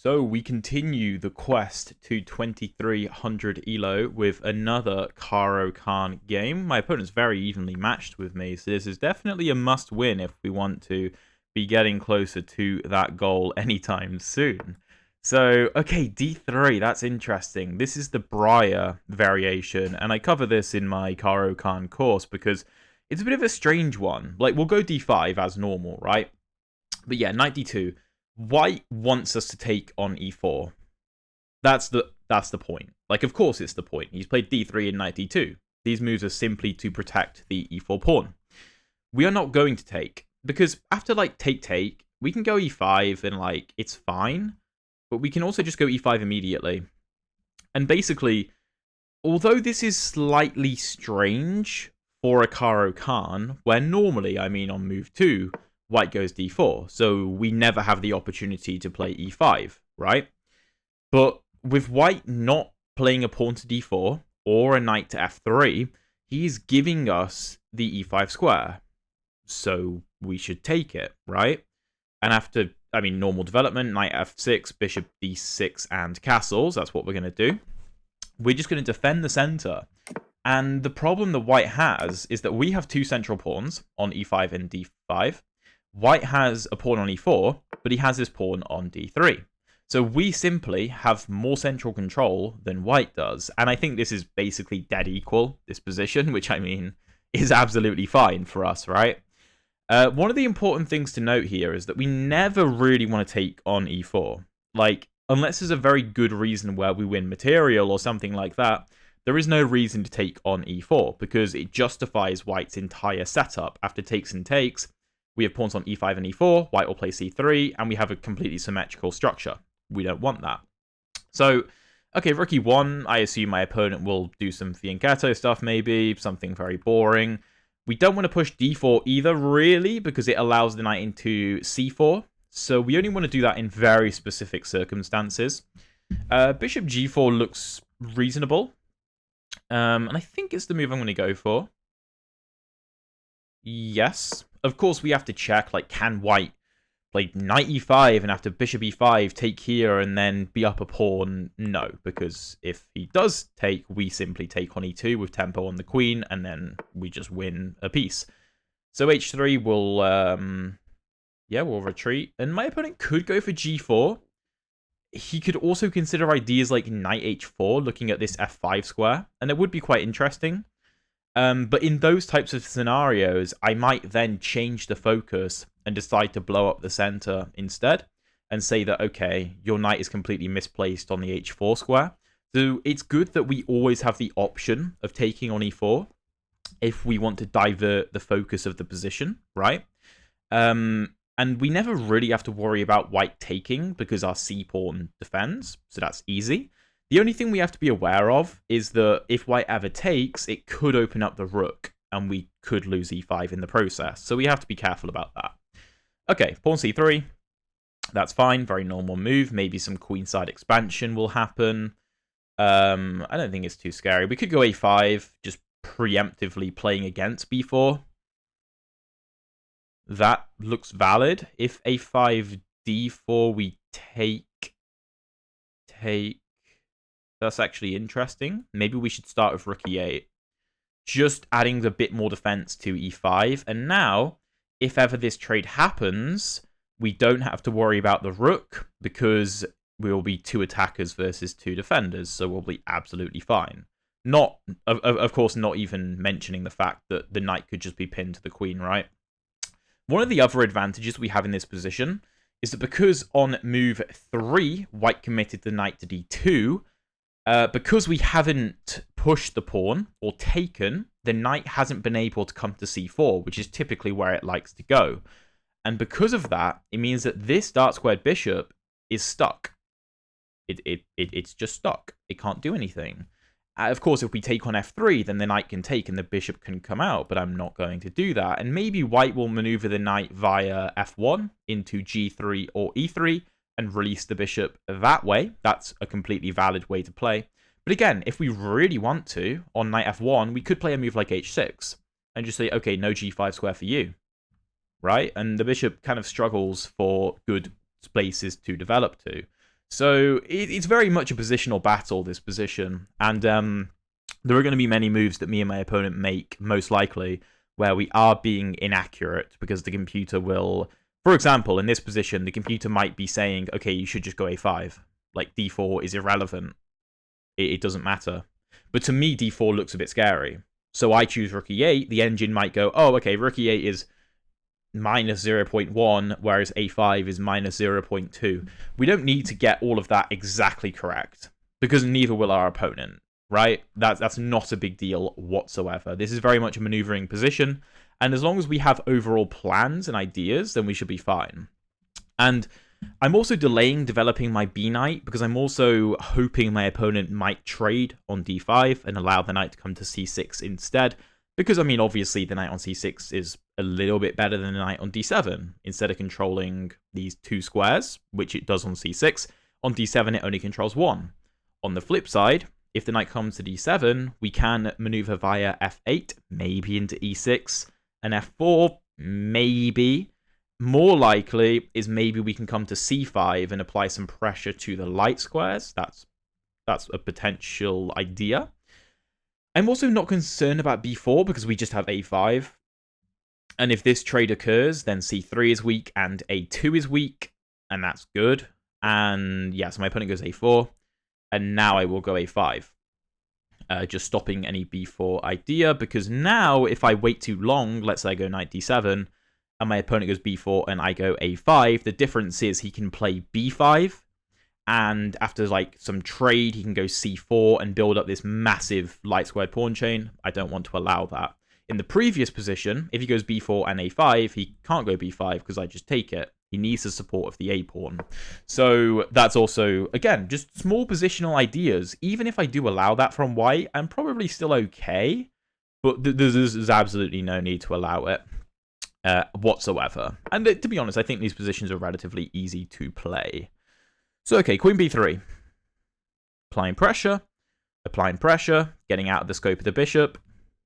So we continue the quest to 2300 elo with another Caro Kann game. My opponent's very evenly matched with me, so this is definitely a must-win if we want to be getting closer to that goal anytime soon. So, okay, D3, that's interesting. This is the Breyer variation, and I cover this in my Caro Kann course because it's a bit of a strange one. Like, we'll go D5 as normal, right? But yeah, knight D2. White wants us to take on e4. That's the point. Like, of course it's the point. He's played d3 and knight d2. These moves are simply to protect the e4 pawn. We are not going to take, because after, like, take, we can go e5 and, like, it's fine. But we can also just go e5 immediately. And basically, although this is slightly strange for a Caro Kann, where normally, I mean on move 2, white goes d4, so we never have the opportunity to play e5, right? But with white not playing a pawn to d4 or a knight to f3, he's giving us the e5 square, so we should take it, right? And after, I mean, normal development, knight f6, bishop d6, and castles, that's what we're going to do. We're just going to defend the center. And the problem that white has is that we have two central pawns on e5 and d5. White has a pawn on e4, but he has his pawn on d3. So we simply have more central control than white does. And I think this is basically dead equal, this position, which I mean is absolutely fine for us, right? One of the important things to note here is that we never really want to take on e4. Like, unless there's a very good reason where we win material or something like that, there is no reason to take on e4 because it justifies white's entire setup. After takes and takes, we have pawns on e5 and e4, white will play c3, and we have a completely symmetrical structure. We don't want that. So, okay, rook e1, I assume my opponent will do some fianchetto stuff maybe, something very boring. We don't want to push d4 either, really, because it allows the knight into c4. So we only want to do that in very specific circumstances. Bishop g4 looks reasonable. And I think it's the move I'm going to go for. Yes. Of course, we have to check, like, can white play knight e5 and after bishop e5 take here and then be up a pawn? No, because if he does take, we simply take on e2 with tempo on the queen, and then we just win a piece. So h3 will, we'll retreat. And my opponent could go for g4. He could also consider ideas like knight h4, looking at this f5 square, and it would be quite interesting. But in those types of scenarios, I might then change the focus and decide to blow up the center instead and say that, okay, your knight is completely misplaced on the h4 square. So it's good that we always have the option of taking on e4 if we want to divert the focus of the position, right? And we never really have to worry about white taking because our c-pawn defends, so that's easy. The only thing we have to be aware of is that if white ever takes, it could open up the rook, and we could lose e5 in the process. So we have to be careful about that. Okay, pawn c3. That's fine. Very normal move. Maybe some queenside expansion will happen. I don't think it's too scary. We could go a5, just preemptively playing against b4. That looks valid. If a5, d4, we take... That's actually interesting. Maybe we should start with rook e8. Just adding a bit more defense to e5. And now, if ever this trade happens, we don't have to worry about the rook because we'll be two attackers versus two defenders. So we'll be absolutely fine. Not, of course, not even mentioning the fact that the knight could just be pinned to the queen, right? One of the other advantages we have in this position is that because on move 3, white committed the knight to d2, because we haven't pushed the pawn or taken, the knight hasn't been able to come to c4, which is typically where it likes to go. And because of that, it means that this dark squared bishop is stuck. It's just stuck. It can't do anything. Of course, if we take on f3, then the knight can take and the bishop can come out, but I'm not going to do that. And maybe white will maneuver the knight via f1 into g3 or e3, and release the bishop that way. That's a completely valid way to play. But again, if we really want to, on knight f1, we could play a move like h6 and just say, okay, no g5 square for you, right? And the bishop kind of struggles for good places to develop to. So it's very much a positional battle, this position. And there are going to be many moves that me and my opponent make, most likely, where we are being inaccurate because the computer will... For example, in this position, the computer might be saying, okay, you should just go a5. Like, d4 is irrelevant. It doesn't matter. But to me, d4 looks a bit scary. So I choose rook e8. The engine might go, oh, okay, rook e8 is minus 0.1, whereas a5 is minus 0.2. We don't need to get all of that exactly correct, because neither will our opponent, right? That's not a big deal whatsoever. This is very much a maneuvering position, and as long as we have overall plans and ideas, then we should be fine. And I'm also delaying developing my b-knight, because I'm also hoping my opponent might trade on d5 and allow the knight to come to c6 instead. Because, I mean, obviously the knight on c6 is a little bit better than the knight on d7. Instead of controlling these two squares, which it does on c6, on d7 it only controls one. On the flip side, if the knight comes to d7, we can maneuver via f8, maybe into e6, and f4, maybe. More likely is maybe we can come to c5 and apply some pressure to the light squares. That's a potential idea. I'm also not concerned about b4 because we just have a5. And if this trade occurs, then c3 is weak and a2 is weak, and that's good. And yeah, so my opponent goes a4, and now I will go a5. Just stopping any b4 idea, because now if I wait too long, let's say I go knight d7, and my opponent goes b4 and I go a5, the difference is he can play b5, and after like some trade, he can go c4 and build up this massive light squared pawn chain. I don't want to allow that. In the previous position, if he goes b4 and a5, he can't go b5 because I just take it. He needs the support of the a pawn. So that's also, again, just small positional ideas. Even if I do allow that from white, I'm probably still okay. But there's absolutely no need to allow it whatsoever. And to be honest, I think these positions are relatively easy to play. So, okay, queen b3. Applying pressure, getting out of the scope of the bishop.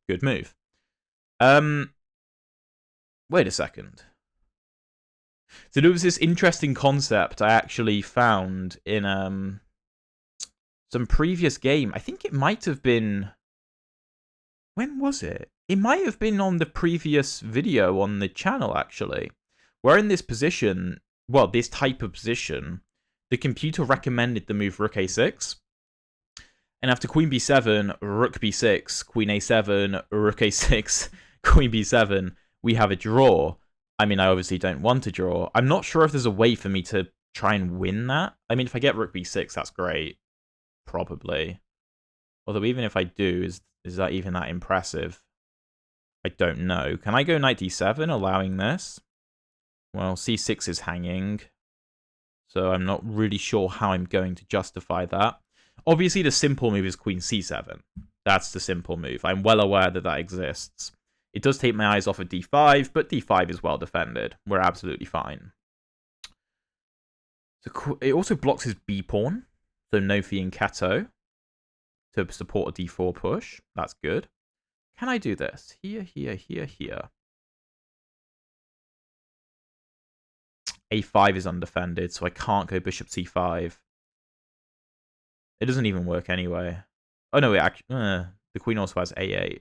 Good move. Wait a second. So there was this interesting concept I actually found in some previous game. I think it might have been... When was it? It might have been on the previous video on the channel, actually. Where in this position, well, this type of position, the computer recommended the move rook a6. And after queen b7, rook b6, queen a7, rook a6, queen b7, we have a draw. I mean, I obviously don't want to draw. I'm not sure if there's a way for me to try and win that. I mean, if I get rook b6, that's great. Probably. Although even if I do, is that even that impressive? I don't know. Can I go knight d7, allowing this? Well, c6 is hanging. So I'm not really sure how I'm going to justify that. Obviously, the simple move is queen c7. That's the simple move. I'm well aware that that exists. It does take my eyes off of d5, but d5 is well defended. We're absolutely fine. So it also blocks his b-pawn, so no fianchetto to support a d4 push. That's good. Can I do this? Here, here, here, here. a5 is undefended, so I can't go bishop c5. It doesn't even work anyway. Oh, no, the queen also has a8.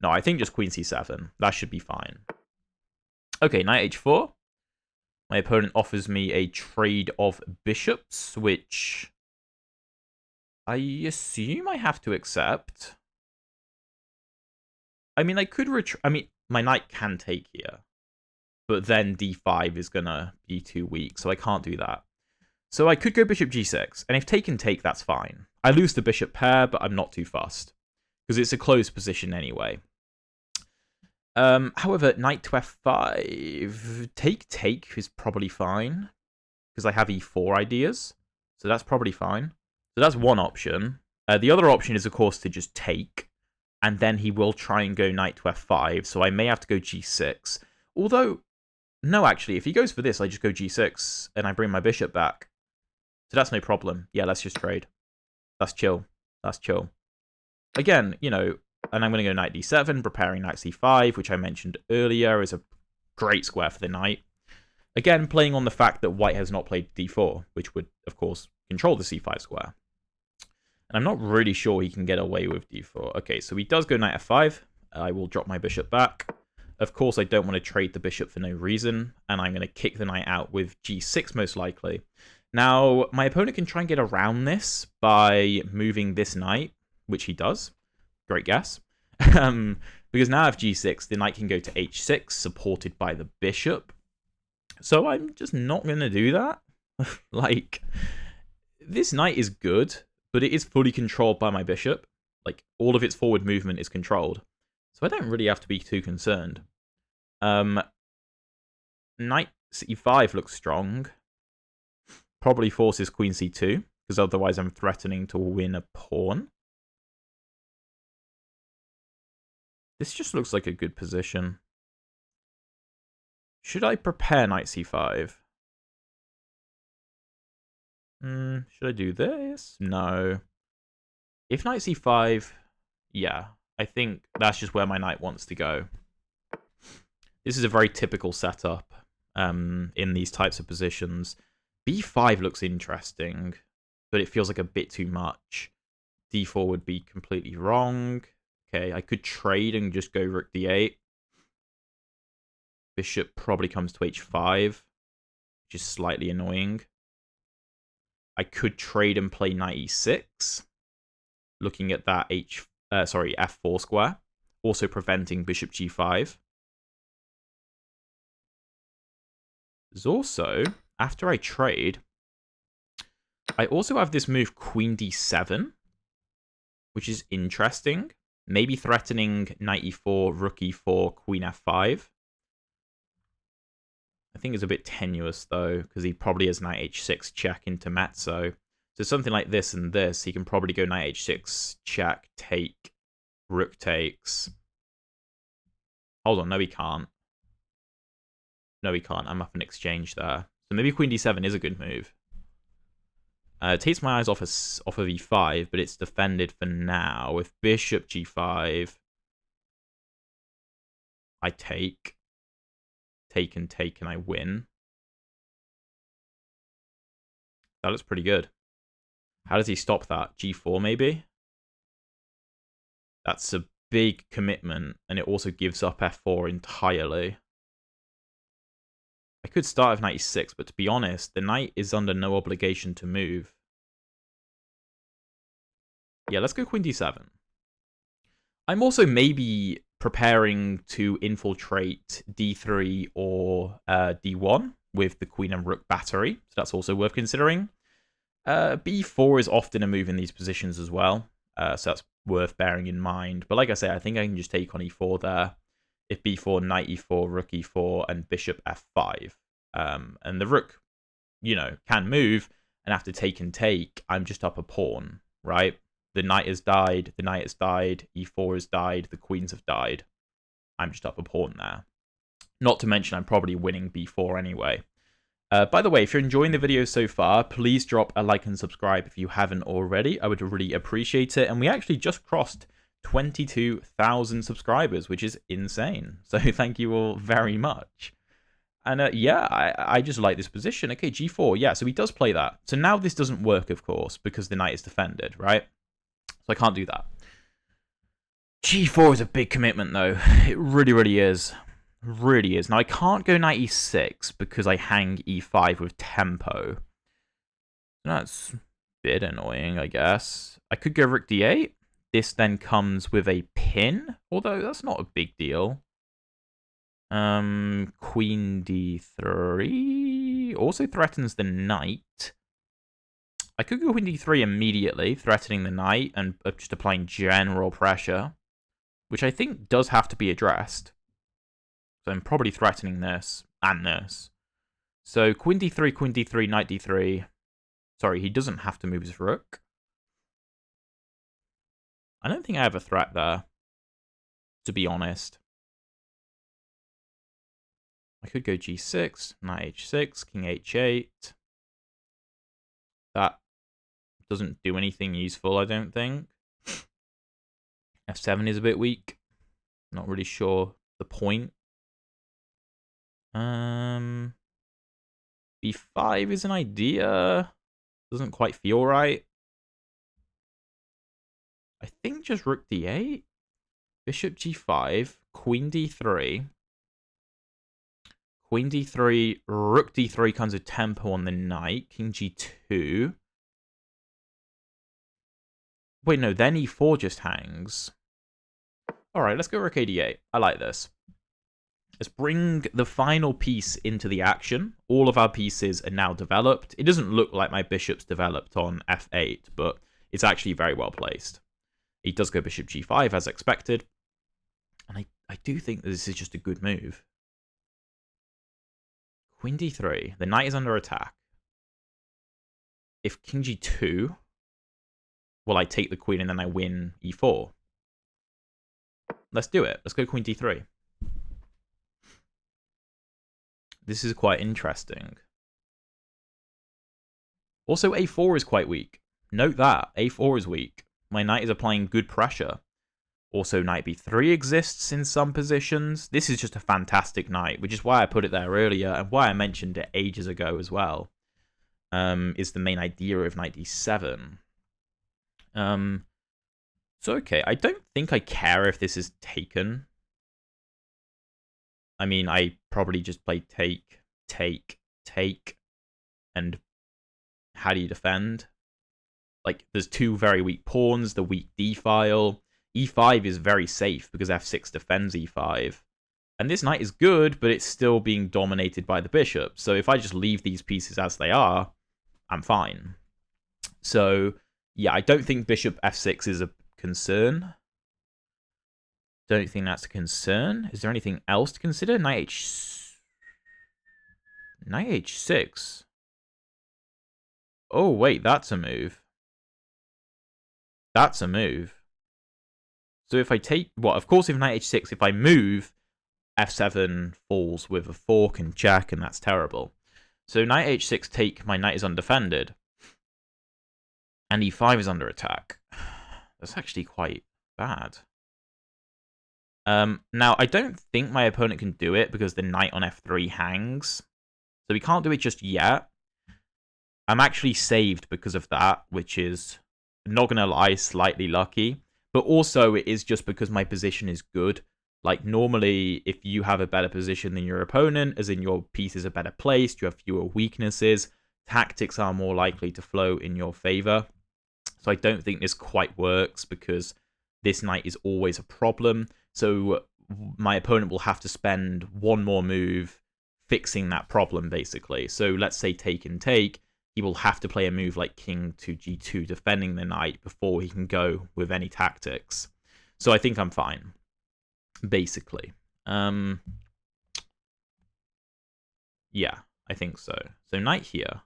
No, I think just queen c7. That should be fine. Okay, knight h4. My opponent offers me a trade of bishops, which I assume I have to accept. I mean, I could I mean, my knight can take here. But then d5 is going to be too weak, so I can't do that. So I could go bishop g6, and if take and take, that's fine. I lose the bishop pair, but I'm not too fussed, because it's a closed position anyway. However, knight to f5, take is probably fine, because I have e4 ideas, so that's probably fine. So that's one option. The other option is, of course, to just take, and then he will try and go knight to f5, so I may have to go g6. Although, no, actually, if he goes for this, I just go g6, and I bring my bishop back. So that's no problem. Yeah, let's just trade. That's chill. That's chill. Again, you know, and I'm going to go knight d7, preparing knight c5, which I mentioned earlier is a great square for the knight. Again, playing on the fact that white has not played d4, which would, of course, control the c5 square. And I'm not really sure he can get away with d4. Okay, so he does go knight f5. I will drop my bishop back. Of course, I don't want to trade the bishop for no reason, and I'm going to kick the knight out with g6 most likely. Now, my opponent can try and get around this by moving this knight, which he does. Great guess. Because now I have g6, the knight can go to h6, supported by the bishop. So I'm just not going to do that. Like, this knight is good, but it is fully controlled by my bishop. Like, all of its forward movement is controlled. So I don't really have to be too concerned. Knight c5 looks strong. Probably forces queen c2, because otherwise I'm threatening to win a pawn. This just looks like a good position. Should I prepare knight c5? Should I do this? No. If knight c5, yeah, I think that's just where my knight wants to go. This is a very typical setup in these types of positions. b5 looks interesting, but it feels like a bit too much. d4 would be completely wrong. Okay, I could trade and just go rook d8. Bishop probably comes to h5, which is slightly annoying. I could trade and play knight e6, looking at that f4 square, also preventing bishop g5. There's also, after I trade, I also have this move queen d7, which is interesting. Maybe threatening knight e4, rook e4, queen f5. I think it's a bit tenuous, though, because he probably has knight h6 check into mezzo. So something like this and this, he can probably go knight h6, check, take, rook takes. Hold on, no he can't. No he can't, I'm up an exchange there. So maybe queen d7 is a good move. It takes my eyes off of e5, but it's defended for now. With bishop g5, I take and I win. That looks pretty good. How does he stop that? g4 maybe? That's a big commitment, and it also gives up f4 entirely. I could start with knight e6, but to be honest, the knight is under no obligation to move. Yeah, let's go queen d7. I'm also maybe preparing to infiltrate d3 or d1 with the queen and rook battery, so that's also worth considering. b4 is often a move in these positions as well, so that's worth bearing in mind. But like I say, I think I can just take on e4 there. If b4, knight e4, rook e4, and bishop f5. And the rook, can move, and after take and take, I'm just up a pawn, right? The knight has died, e4 has died, the queens have died. I'm just up a pawn there. Not to mention, I'm probably winning b4 anyway. By the way, if you're enjoying the video so far, please drop a like and subscribe if you haven't already. I would really appreciate it. And we actually just crossed 22,000 subscribers, which is insane. So thank you all very much. And yeah, I just like this position. Okay, g4, yeah, so he does play that. So now this doesn't work, of course, because the knight is defended, right? So I can't do that. g4 is a big commitment, though. It really, really is. Really is. Now, I can't go knight e6 because I hang e5 with tempo. That's a bit annoying, I guess. I could go rook d8. This then comes with a pin, although that's not a big deal. Queen d3 also threatens the knight. I could go queen d3 immediately, threatening the knight and just applying general pressure, which I think does have to be addressed. So I'm probably threatening this and this. So queen d3, knight d3. Sorry, he doesn't have to move his rook. I don't think I have a threat there, to be honest. I could go g6, knight h6, king h8. That doesn't do anything useful, I don't think. f7 is a bit weak. Not really sure the point. b5 is an idea. Doesn't quite feel right. I think just rook d8. Bishop g5. Queen d3. Queen d3. Rook d3 comes with tempo on the knight. King g2. Wait, no. Then e4 just hangs. Alright, let's go rook a8. I like this. Let's bring the final piece into the action. All of our pieces are now developed. It doesn't look like my bishop's developed on f8, but it's actually very well placed. He does go bishop g5 as expected. And I do think that this is just a good move. Queen d3. The knight is under attack. If king g2, well, I take the queen and then I win e4. Let's do it. Let's go queen d3. This is quite interesting. Also, a4 is quite weak. Note that. a4 is weak. My knight is applying good pressure. Also, knight b3 exists in some positions. This is just a fantastic knight, which is why I put it there earlier and why I mentioned it ages ago as well. Is the main idea of knight d7. So, okay, I don't think I care if this is taken. I mean, I probably just play take, and how do you defend? Like, there's two very weak pawns, the weak d-file. e5 is very safe because f6 defends e5. And this knight is good, but it's still being dominated by the bishop. So if I just leave these pieces as they are, I'm fine. So, yeah, I don't think bishop f6 is a concern. Don't think that's a concern. Is there anything else to consider? Knight h6. Oh, wait, that's a move. That's a move. So if I take... Well, of course, if knight h6, if I move, f7 falls with a fork and check, and that's terrible. So knight h6 take, my knight is undefended. And e5 is under attack. That's actually quite bad. Now, I don't think my opponent can do it because the knight on f3 hangs. So we can't do it just yet. I'm actually saved because of that, which is, not going to lie, slightly lucky. But also, it is just because my position is good. Like, normally, if you have a better position than your opponent, as in your pieces are better placed, you have fewer weaknesses, tactics are more likely to flow in your favor. So I don't think this quite works because this knight is always a problem. So my opponent will have to spend one more move fixing that problem, basically. So let's say take and take. He will have to play a move like king to g2, defending the knight before he can go with any tactics. So I think I'm fine, basically. Yeah, I think so. So knight here.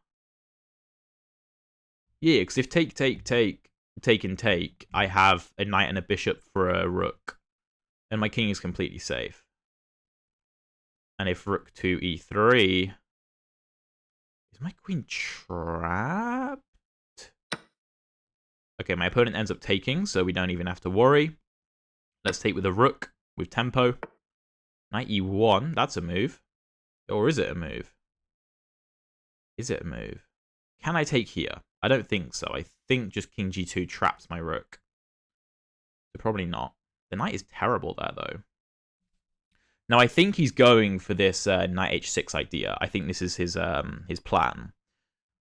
Yeah, because if take and take, I have a knight and a bishop for a rook. And my king is completely safe. And if rook to e3... Is my queen trapped? Okay, my opponent ends up taking, so we don't even have to worry. Let's take with a rook, with tempo. Knight e1, that's a move. Or is it a move? Is it a move? Can I take here? I don't think so. I think just king g2 traps my rook. So probably not. The knight is terrible there, though. Now, I think he's going for this knight h6 idea. I think this is his plan.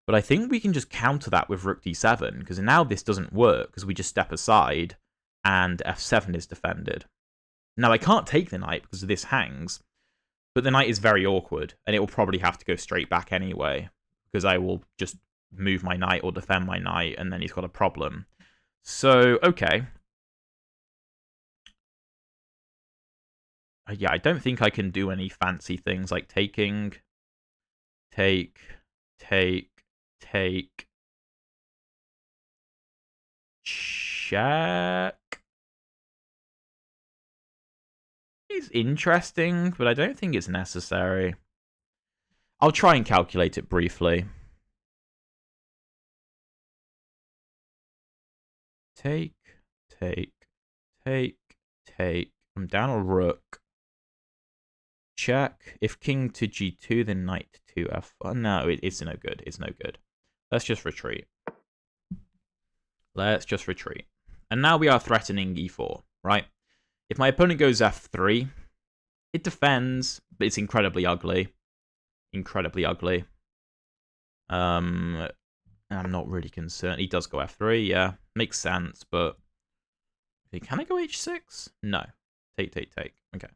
But I think we can just counter that with rook d7, because now this doesn't work, because we just step aside, and f7 is defended. Now, I can't take the knight, because this hangs, but the knight is very awkward, and it will probably have to go straight back anyway, because I will just move my knight or defend my knight, and then he's got a problem. So, okay. Yeah, I don't think I can do any fancy things like taking, take, check. It's interesting, but I don't think it's necessary. I'll try and calculate it briefly. Take. I'm down a rook. check. If king to g2, then knight to f1. No, it's no good. It's no good. Let's just retreat. Let's just retreat. And now we are threatening e4, right? If my opponent goes f3, it defends, but it's incredibly ugly. Incredibly ugly. I'm not really concerned. He does go f3, yeah. Makes sense, but... Can I go h6? No. Take. Okay.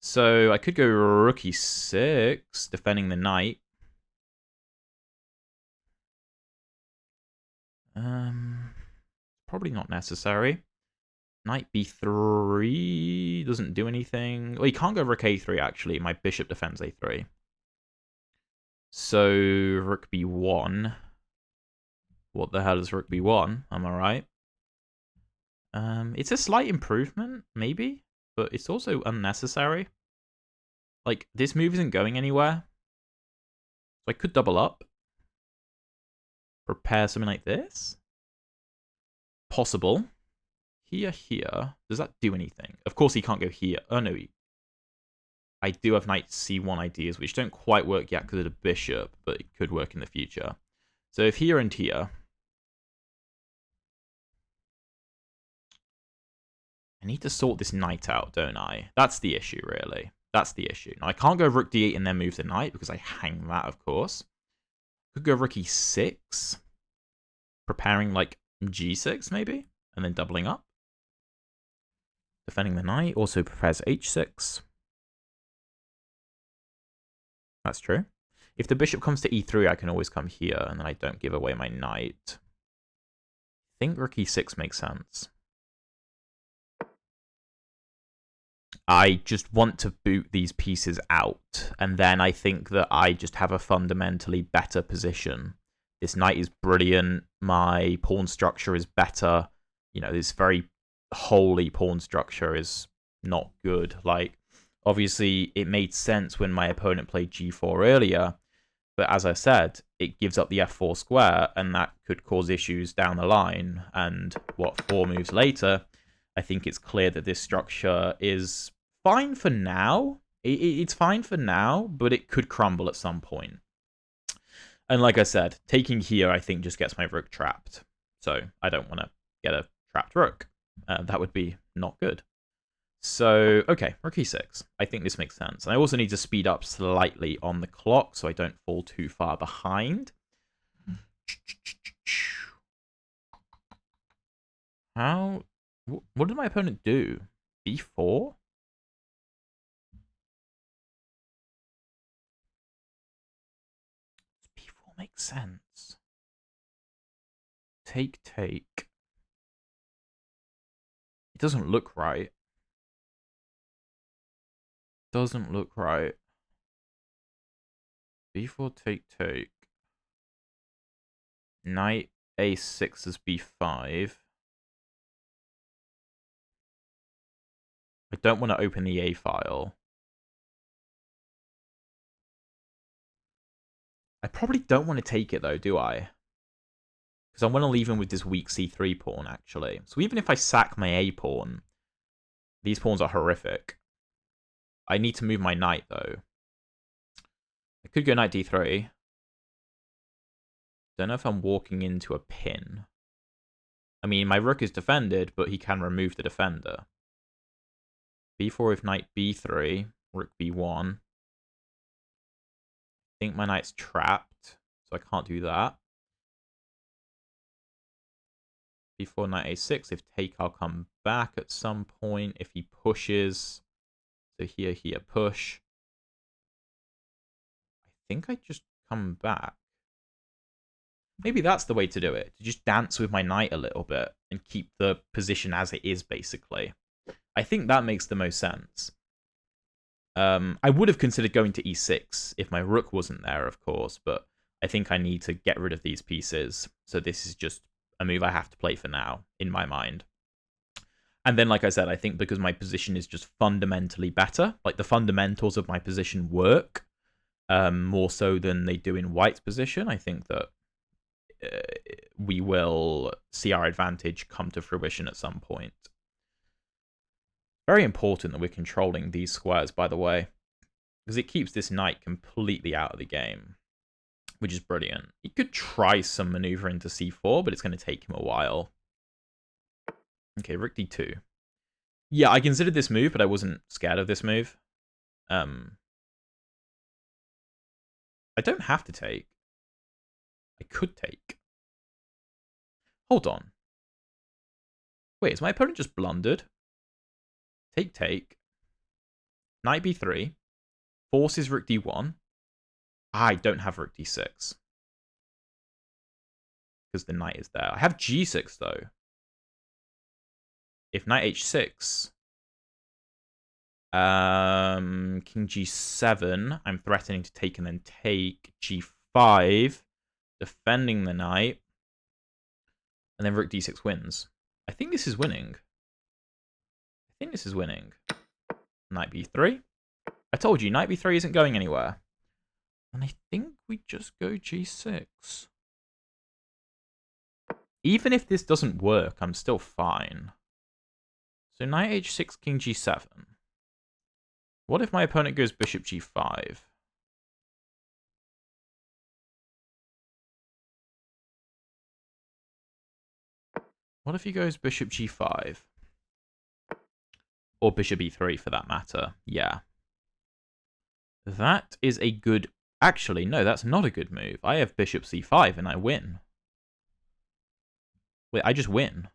So I could go rook e6, defending the knight. Probably not necessary. Knight b3 doesn't do anything. Well, he can't go rook a3, actually. My bishop defends a3. So rook b1. What the hell is rook b1? Am I right? It's a slight improvement, maybe, but it's also unnecessary. Like, this move isn't going anywhere. So I could double up. Prepare something like this. Possible. Here. Does that do anything? Of course he can't go here. Oh, no. I do have knight c1 ideas, which don't quite work yet because of the bishop, but it could work in the future. So if here and here... I need to sort this knight out, don't I? That's the issue, really. That's the issue. Now, I can't go rook d8 and then move the knight, because I hang that, of course. Could go rook e6. Preparing, like, g6, maybe? And then doubling up. Defending the knight. Also prepares h6. That's true. If the bishop comes to e3, I can always come here, and then I don't give away my knight. I think rook e6 makes sense. I just want to boot these pieces out, and then I think that I just have a fundamentally better position. This knight is brilliant. My pawn structure is better. You know, this very holy pawn structure is not good. Like, obviously, it made sense when my opponent played g4 earlier, but as I said, it gives up the f4 square, and that could cause issues down the line. And what, 4 moves later, I think it's clear that this structure is fine for now. It's fine for now, but it could crumble at some point. And like I said, taking here, I think, just gets my rook trapped. So I don't want to get a trapped rook. That would be not good. So, okay, rook e6. I think this makes sense. And I also need to speed up slightly on the clock so I don't fall too far behind. How... What did my opponent do? b4? Does b4 make sense? Take. It doesn't look right. Doesn't look right. b4, take. Knight a6 is b5. I don't want to open the A file. I probably don't want to take it, though, do I? Because I want to leave him with this weak c3 pawn, actually. So even if I sack my A pawn, these pawns are horrific. I need to move my knight, though. I could go knight d3. Don't know if I'm walking into a pin. I mean, my rook is defended, but he can remove the defender. b4 with knight b3, rook b1. I think my knight's trapped, so I can't do that. b4, knight a6. If take, I'll come back at some point. If he pushes, so here, push. I think I just come back. Maybe that's the way to do it. To just dance with my knight a little bit and keep the position as it is, basically. I think that makes the most sense. I would have considered going to e6 if my rook wasn't there, of course, but I think I need to get rid of these pieces. So this is just a move I have to play for now, in my mind. And then, like I said, I think because my position is just fundamentally better, like the fundamentals of my position work more so than they do in white's position, I think that we will see our advantage come to fruition at some point. Very important that we're controlling these squares, by the way. Because it keeps this knight completely out of the game, which is brilliant. He could try some maneuver into c4, but it's going to take him a while. Okay, rook d2. Yeah, I considered this move, but I wasn't scared of this move. I don't have to take. I could take. Hold on. Wait, is my opponent just blundered? Take, take. Knight b3. Forces rook d1. I don't have rook d6. Because the knight is there. I have g6, though. If knight h6... King g7. I'm threatening to take and then take. G5. Defending the knight. And then rook d6 wins. I think this is winning. Knight b3. I told you, knight b3 isn't going anywhere. And I think we just go g6. Even if this doesn't work, I'm still fine. So knight h6, king g7. What if my opponent goes bishop g5? What if he goes bishop g5? Or bishop e3 for that matter. Yeah. That is a good... Actually, no, that's not a good move. I have bishop c5 and I win. Wait, I just win.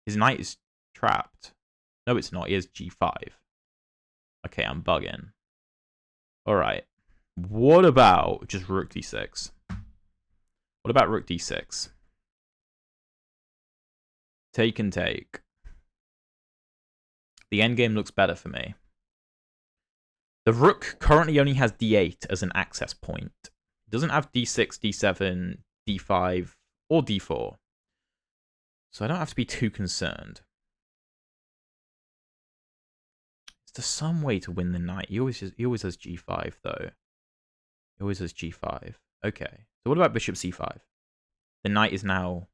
His knight is trapped. No, it's not. He has g5. Okay, I'm bugging. Alright. What about just rook d6? What about rook d6? Take and take. The endgame looks better for me. The rook currently only has d8 as an access point. It doesn't have d6, d7, d5, or d4. So I don't have to be too concerned. Is there some way to win the knight? He always has g5, though. He always has g5. Okay. So what about bishop c5? The knight is now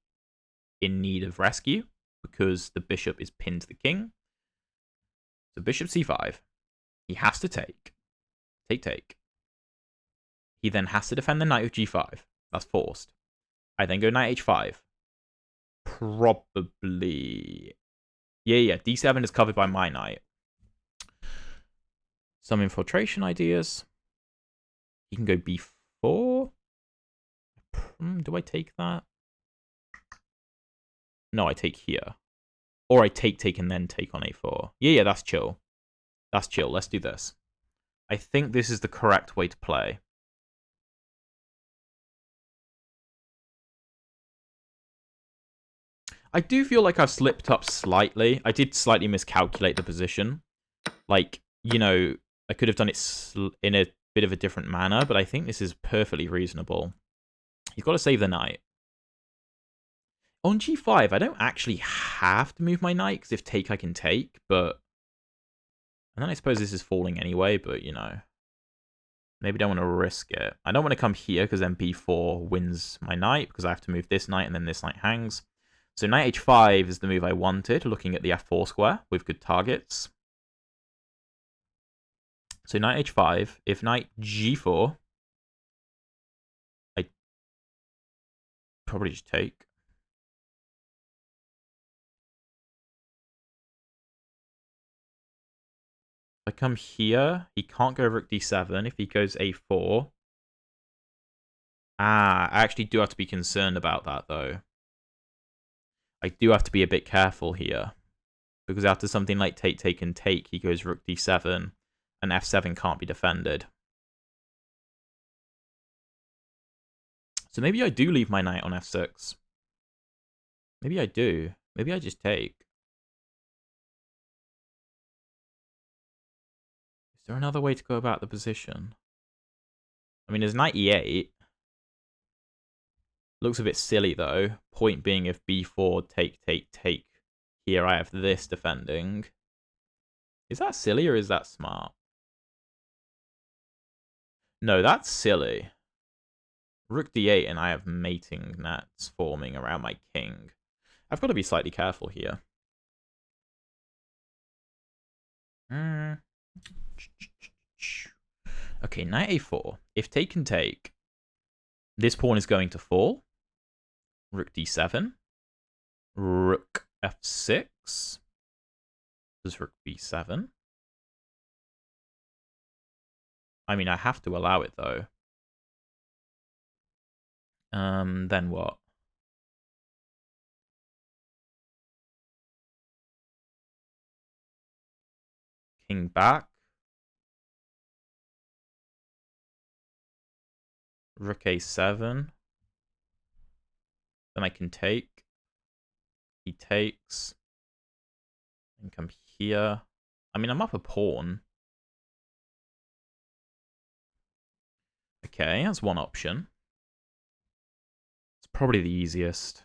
in need of rescue because the bishop is pinned to the king. So bishop c5. He has to take. Take, take. He then has to defend the knight with g5. That's forced. I then go knight h5. Probably. Yeah. d7 is covered by my knight. Some infiltration ideas. He can go b4. Do I take that? No, I take here. Or I take, and then take on a4. Yeah, that's chill. That's chill. Let's do this. I think this is the correct way to play. I do feel like I've slipped up slightly. I did slightly miscalculate the position. Like, you know, I could have done it in a bit of a different manner, but I think this is perfectly reasonable. You've got to save the knight. On g5, I don't actually have to move my knight, because if take, I can take, but... And then I suppose this is falling anyway, but, you know... Maybe don't want to risk it. I don't want to come here, because then b4 wins my knight, because I have to move this knight, and then this knight hangs. So knight h5 is the move I wanted, looking at the f4 square with good targets. So knight h5, if knight g4... I probably just take. If I come here, he can't go rook d7. If he goes a4... I actually do have to be concerned about that, though. I do have to be a bit careful here. Because after something like take, take, and take, he goes rook d7, and f7 can't be defended. So maybe I do leave my knight on f6. Maybe I do. Maybe I just take. Is there another way to go about the position? I mean, there's knight e8. Looks a bit silly, though. Point being, if b4, take, take, take. Here I have this defending. Is that silly or is that smart? No, that's silly. Rook d8 and I have mating nets forming around my king. I've got to be slightly careful here. Okay, knight a4. If take can take, this pawn is going to fall. Rook d7. Rook f6. Does rook b7? I mean, I have to allow it, though. Then what? King back. Rook a7. Then I can take. He takes. And come here. I mean, I'm up a pawn. Okay, that's one option. It's probably the easiest.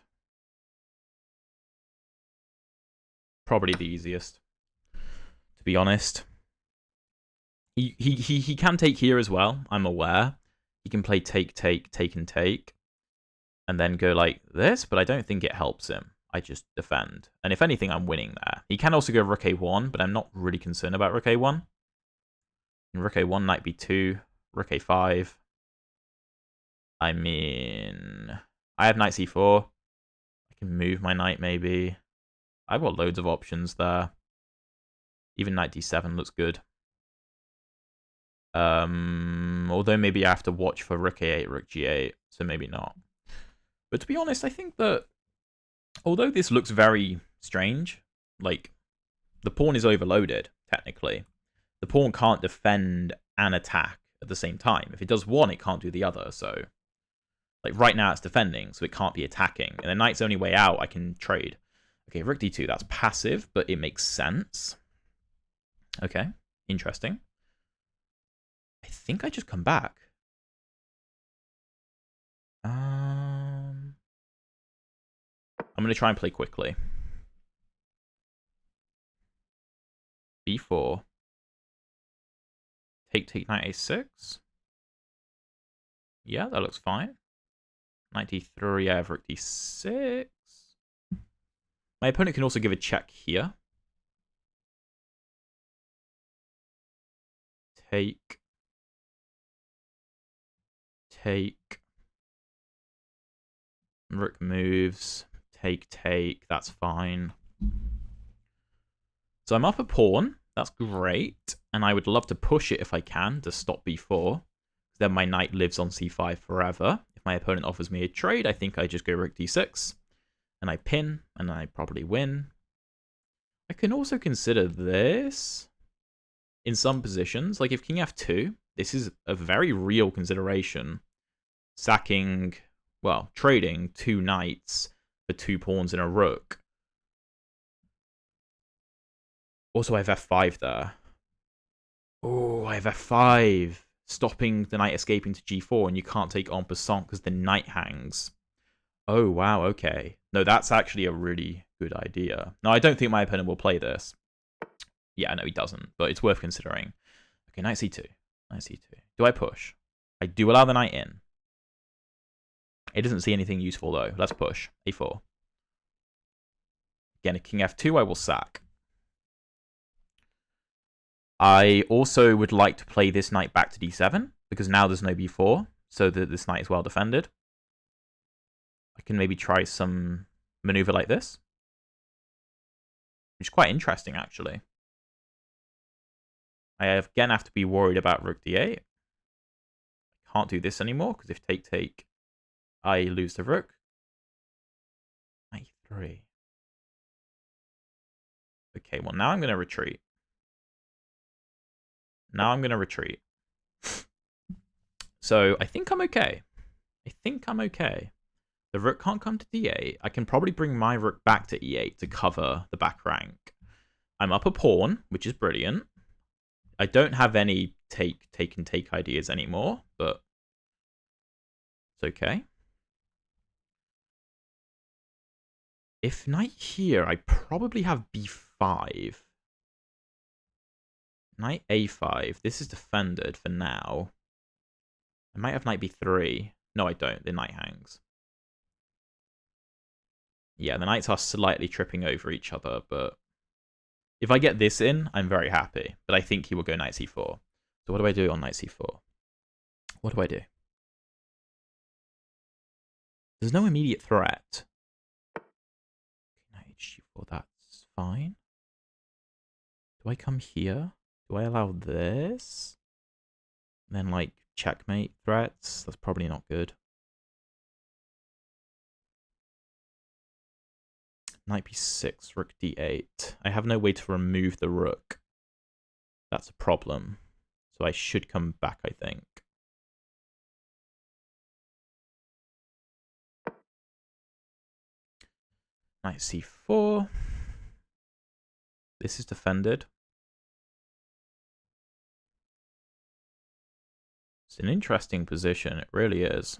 Probably the easiest, to be honest. He can take here as well, I'm aware. He can play take, take, take, and take. And then go like this, but I don't think it helps him. I just defend. And if anything, I'm winning there. He can also go rook a1, but I'm not really concerned about rook a1. And rook a1, knight b2, rook a5. I mean, I have knight c4. I can move my knight maybe. I've got loads of options there. Even knight d7 looks good. Although maybe I have to watch for rook a8, rook g8, so maybe not. But to be honest, I think that although this looks very strange, like, the pawn is overloaded, technically. The pawn can't defend and attack at the same time. If it does one, it can't do the other, so... Like, right now it's defending, so it can't be attacking. And the knight's only way out, I can trade. Okay, rook d2, that's passive, but it makes sense. Okay, interesting. I think I just come back. I'm going to try and play quickly. b4. Take, take, knight a6. Yeah, that looks fine. Knight d3, I have rook d6. My opponent can also give a check here. Take. Take. Rook moves. Take, take. That's fine. So I'm up a pawn. That's great. And I would love to push it if I can to stop b4. Then my knight lives on c5 forever. If my opponent offers me a trade, I think I just go rook d6. And I pin, and I probably win. I can also consider this in some positions. Like if king f2, this is a very real consideration. Sacking, well, trading 2 knights for 2 pawns and a rook. Also, I have f5 there. Oh, I have f5. Stopping the knight escaping to g4, and you can't take en passant because the knight hangs. Oh, wow, okay. No, that's actually a really good idea. No, I don't think my opponent will play this. Yeah, no, he doesn't, but it's worth considering. Okay, knight c2. Knight c2. Do I push? I do allow the knight in. It doesn't see anything useful, though. Let's push. a4. Again, a king f2, I will sack. I also would like to play this knight back to d7, because now there's no b4, so that this knight is well defended. I can maybe try some maneuver like this, which is quite interesting, actually. I again have to be worried about rook d8. I can't do this anymore, because if take, take, I lose the rook. Knight 3. Okay, well, now I'm going to retreat. Now I'm going to retreat. So I think I'm okay. I think I'm okay. The rook can't come to d8. I can probably bring my rook back to e8 to cover the back rank. I'm up a pawn, which is brilliant. I don't have any take, and take ideas anymore, but it's okay. If knight here, I probably have b5. Knight a5. This is defended for now. I might have knight b3. No, I don't. The knight hangs. Yeah, the knights are slightly tripping over each other, but if I get this in, I'm very happy. But I think he will go knight c4. So what do I do on knight c4? What do I do? There's no immediate threat. Knight h4, that's fine. Do I come here? Do I allow this? And then, like, checkmate threats? That's probably not good. Knight b6, rook d8. I have no way to remove the rook. That's a problem. So I should come back, I think. Knight c4. This is defended. It's an interesting position, it really is.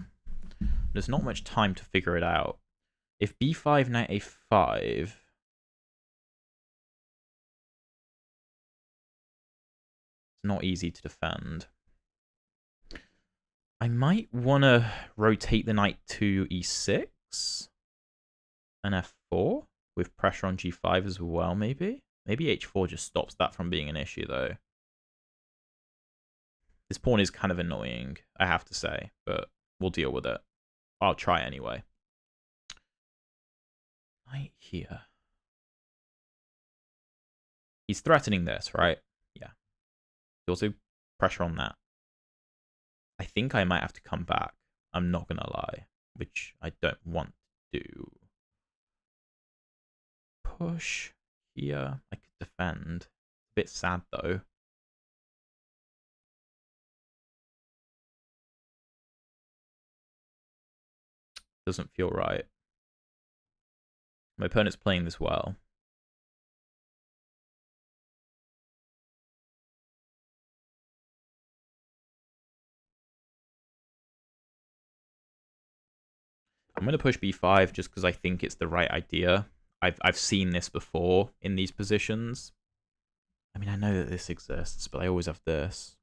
There's not much time to figure it out. If b5, knight a5... it's not easy to defend. I might want to rotate the knight to e6 and f4 with pressure on g5 as well, maybe? Maybe h4 just stops that from being an issue, though. This pawn is kind of annoying, I have to say, but we'll deal with it. I'll try anyway. Knight here. He's threatening this, right? Yeah. Also pressure on that. I think I might have to come back. I'm not going to lie, which I don't want to do. Push here. I could defend. A bit sad, though. Doesn't feel right. My opponent's playing this well. I'm going to push b5 just because I think it's the right idea. I've seen this before in these positions. I mean, I know that this exists, but I always have this.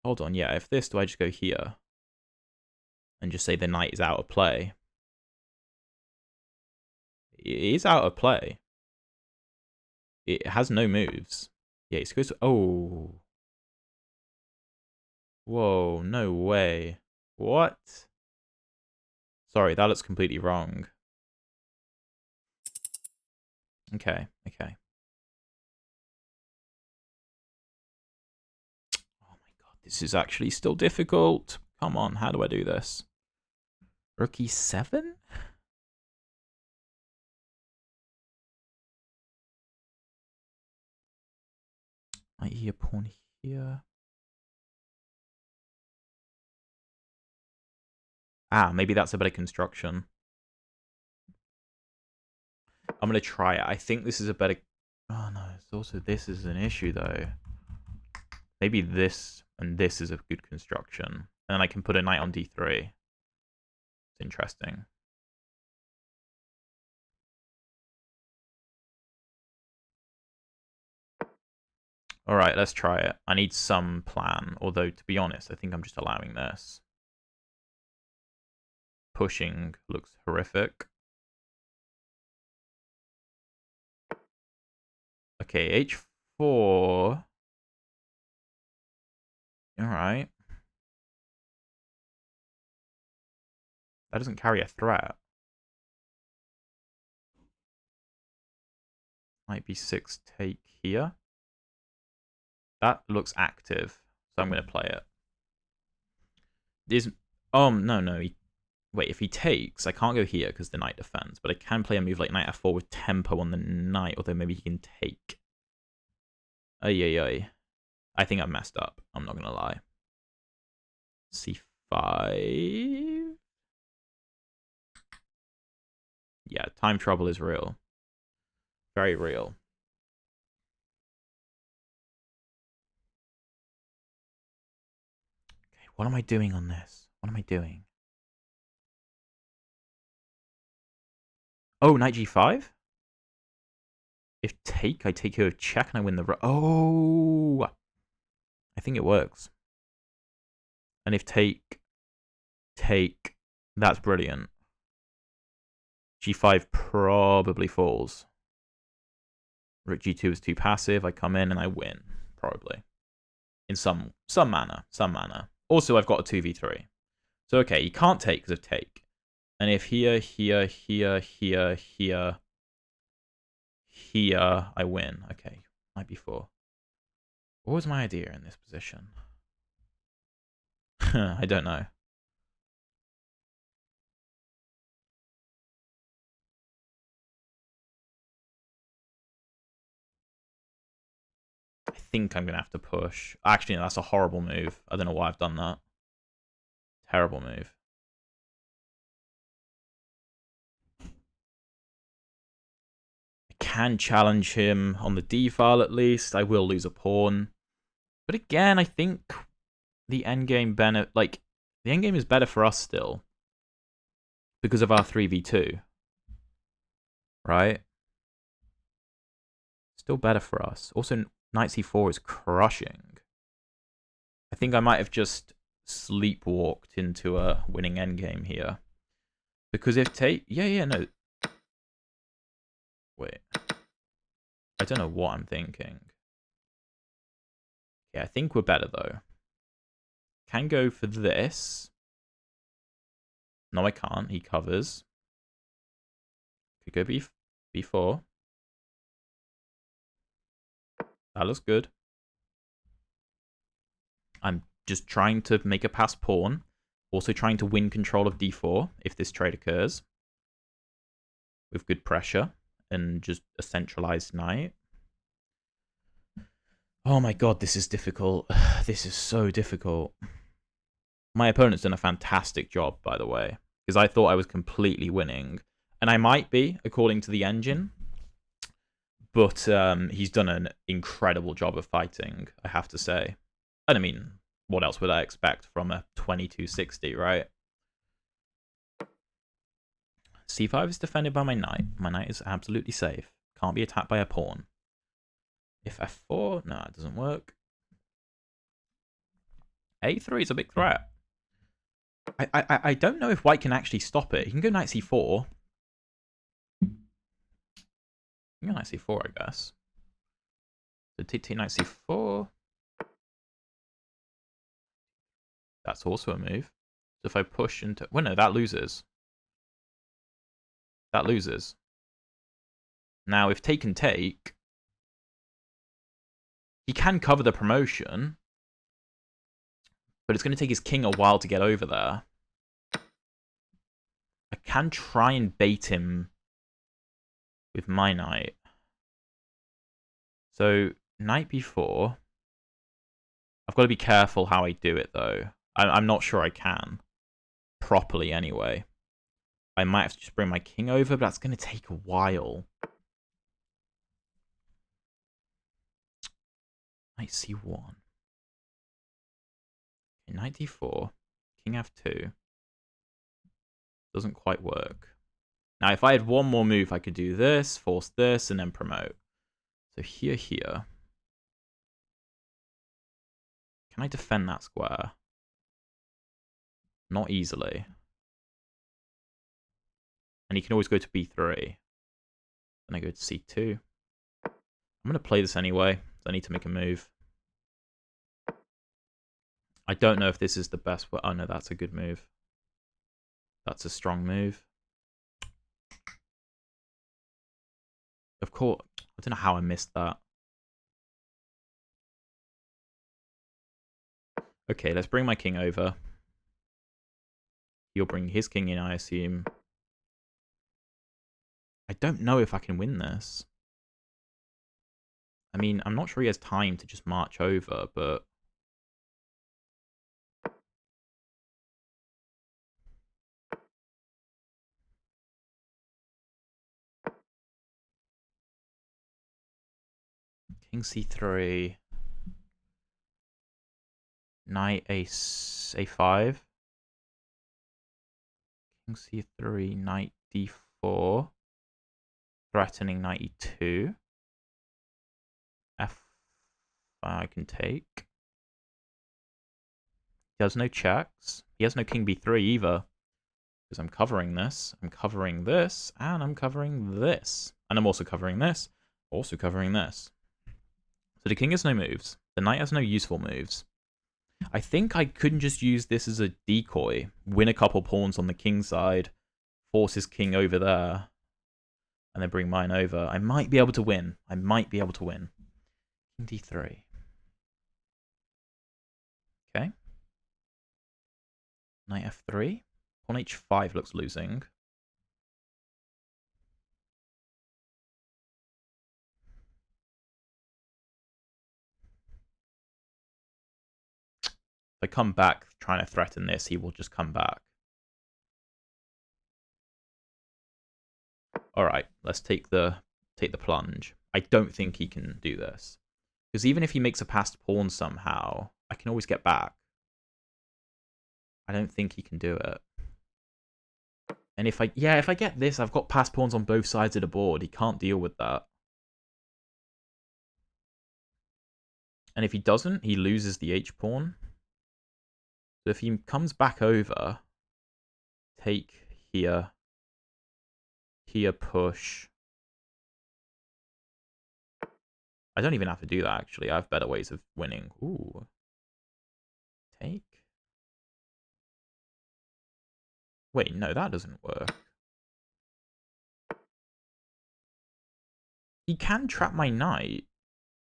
Hold on, yeah, if this, do I just go here? And just say the knight is out of play? It is out of play. It has no moves. Yeah, it's supposed to... Oh. Whoa, no way. What? Sorry, that looks completely wrong. Okay, okay. Oh my god, this is actually still difficult. Come on, how do I do this? Rook e7? Knight here, pawn here. Ah, maybe that's a better construction. I'm going to try it. I think this is a better... Oh, no. It's also... This is an issue, though. Maybe this and this is a good construction. And then I can put a knight on d3. It's interesting. Alright, let's try it. I need some plan. Although, to be honest, I think I'm just allowing this. Pushing looks horrific. Okay, h4. Alright. That doesn't carry a threat. Knight b6 take here. That looks active, so I'm going to play it. No. Wait, if he takes, I can't go here because the knight defends, but I can play a move like knight f4 with tempo on the knight, although maybe he can take. Ay. I think I've messed up. I'm not going to lie. c5. Yeah, time trouble is real. Very real. Okay, what am I doing on this? What am I doing? Oh, knight g5? If take, I take here with check and I win the... Oh! I think it works. And if take, that's brilliant. g5 probably falls. Rook g2 is too passive. I come in and I win, probably. In some manner. Also, I've got a 2v3. So, okay, he can't take because of take. And if here, I win. Okay, knight b4. What was my idea in this position? I don't know. I think I'm going to have to push. Actually, no, that's a horrible move. I don't know why I've done that. Terrible move. I can challenge him on the d-file at least. I will lose a pawn. But again, I think the endgame the endgame is better for us still. Because of our 3v2. Right? Still better for us. Also, knight c4 is crushing. I think I might have just sleepwalked into a winning endgame here. Because if take... Yeah, no. Wait. I don't know what I'm thinking. Yeah, I think we're better, though. Can go for this. No, I can't. He covers. Could go b4. That looks good. I'm just trying to make a pass pawn. Also trying to win control of d4 if this trade occurs. With good pressure. And just a centralized knight. Oh my god, this is difficult. This is so difficult. My opponent's done a fantastic job, by the way. Because I thought I was completely winning. And I might be, according to the engine. But he's done an incredible job of fighting, I have to say. And I mean, what else would I expect from a 2260, right? c5 is defended by my knight. My knight is absolutely safe. Can't be attacked by a pawn. If f4, no, it doesn't work. a3 is a big threat. I don't know if white can actually stop it. He can go knight c4. He can go knight c4, I guess. So take knight c4. That's also a move. So if I push into... Well, no, that loses. That loses. Now, if take and take... He can cover the promotion. But it's going to take his king a while to get over there. I can try and bait him with my knight. So, knight b4. I've got to be careful how I do it, though. I'm not sure I can. Properly, anyway. I might have to just bring my king over, but that's going to take a while. Knight c1. Okay, knight d4. King f2. Doesn't quite work. Now, if I had one more move, I could do this, force this, and then promote. So here. Can I defend that square? Not easily. And he can always go to b3. Then I go to c2. I'm going to play this anyway. So I need to make a move. I don't know if this is the best way. Oh, no, that's a good move. That's a strong move. Of course, I don't know how I missed that. Okay, let's bring my king over. He'll bring his king in, I assume. I don't know if I can win this. I mean, I'm not sure he has time to just march over, but... King c3. Knight a5. King c3, knight d4. Threatening knight e2. F I can take. He has no checks. He has no king b3 either. Because I'm covering this. I'm covering this. And I'm covering this. And I'm also covering this. Also covering this. So the king has no moves. The knight has no useful moves. I think I couldn't just use this as a decoy, win a couple pawns on the king side, force his king over there, and then bring mine over. I might be able to win. I might be able to win. King d3. Okay. Knight f3. Pawn h5 looks losing. If I come back trying to threaten this, he will just come back. Alright, let's take the plunge. I don't think he can do this. Because even if he makes a passed pawn somehow, I can always get back. I don't think he can do it. And if I get this, I've got passed pawns on both sides of the board. He can't deal with that. And if he doesn't, he loses the h-pawn. So if he comes back over, take here, here push. I don't even have to do that, actually. I have better ways of winning. Ooh. Take. Wait, no, that doesn't work. He can trap my knight,